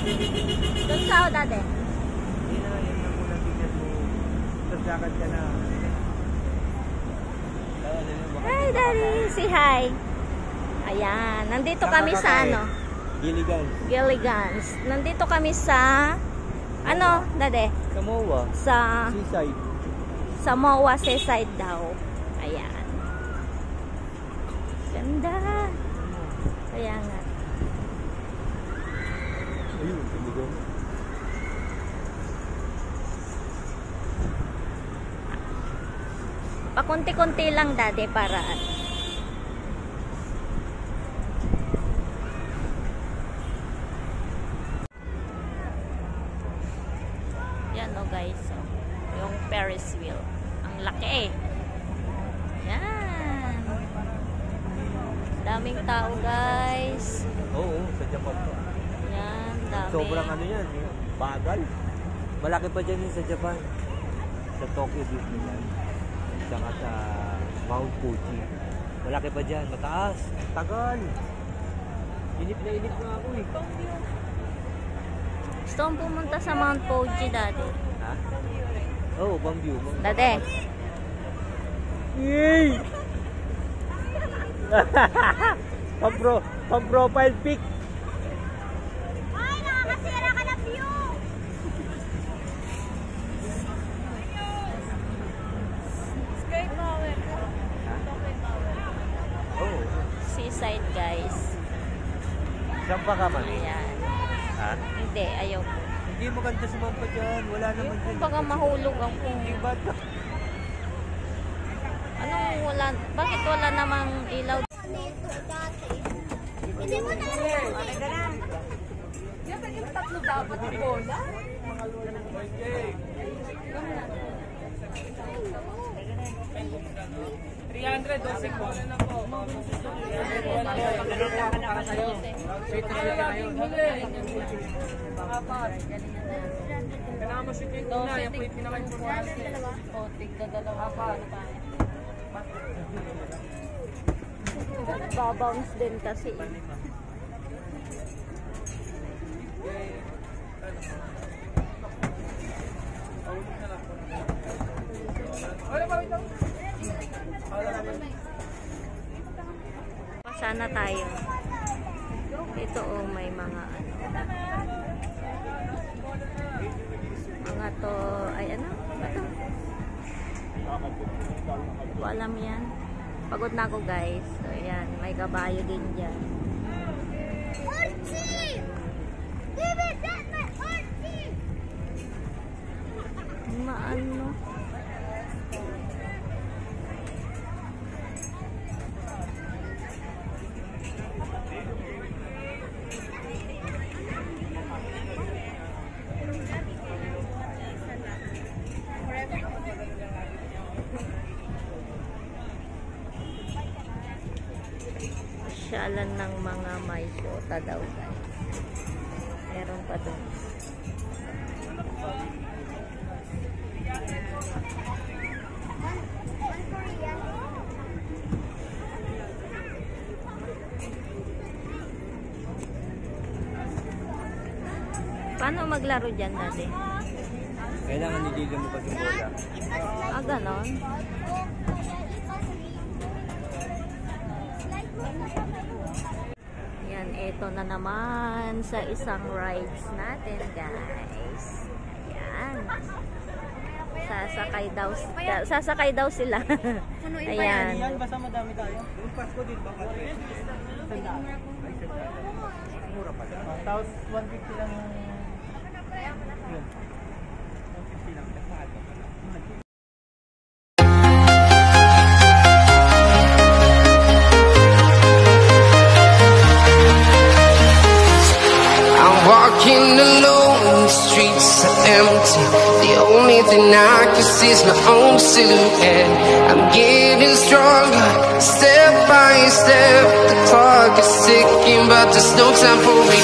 Doon sa ako dati. Hindi na, yan na muna tingnan mo. Taglakad ka na. Hi, Daddy! Say hi! Ayan, nandito kami sa ano? Gilligan. Gilligan's. Nandito kami sa ano, Daddy? Sa MOA. Sa Seaside. Sa MOA Seaside daw. Ayan. Ganda. Kaya nga. Ayun, Gilligan. Pakunti-kunti lang, Daddy, para yan o guys, so, yung Ferris wheel. Ang laki eh. Yan. Daming tao guys. Oo, sa Japan pa. Yan, dami. Sobrang ano yan, bagal. Malaki pa dyan yun sa Japan. Sa Tokyo Disneyland. Saka sa Mount Fuji. Malaki pa dyan, mataas. Tagal. Inip na ako eh. Gusto kong pumunta sa Mount Fuji, Daddy. Ha? Oo, Bamboo. Daddy. Yay! Pang-profile pic. Ay, nakakasira ka na view! Skirt power. Oo. Seaside, guys. Saan pa ka man? Ayan. Ha? Hindi, ayaw ko. Hindi maganda sumampa dyan. Wala naman dyan. Baka mahulog ako. Hindi ba? Anong wala? Bakit wala namang ilaw? Hindi mo na rin. Dapat yung tatlo dapat yung bola. 312 bola na po. Maganda ka na sa'yo. Sweet na kayo. Kailangan mo sweet yung tuna. Yan po yung pinaka-importante. O, tigda dalawa pa. Babounce din kasi. Pasana tayo. Ito may mga ano. Mga to, ay ano? Ito. Hindi ko alam yan. Pagod na ako guys. So ayan, may kabayo din dyan. Maano? Pasyalan ng mga may shota daw guys. Meron pa doon. Paano maglaro dyan dati? Kailangan niligan mo pa yung bola. Ah, ganon? Yan, eto na naman sa isang rides natin guys. Ayan. Sasakay daw sila. Ayan. Yan, basta madami tayo. Yung Pasko din ba? Mura pa din. Tapos 150 lang yung... Yun. 150 lang. Walking alone, the streets are empty. The only thing I can see is my own silhouette. I'm getting stronger, step by step. The clock is ticking, but there's no time for me.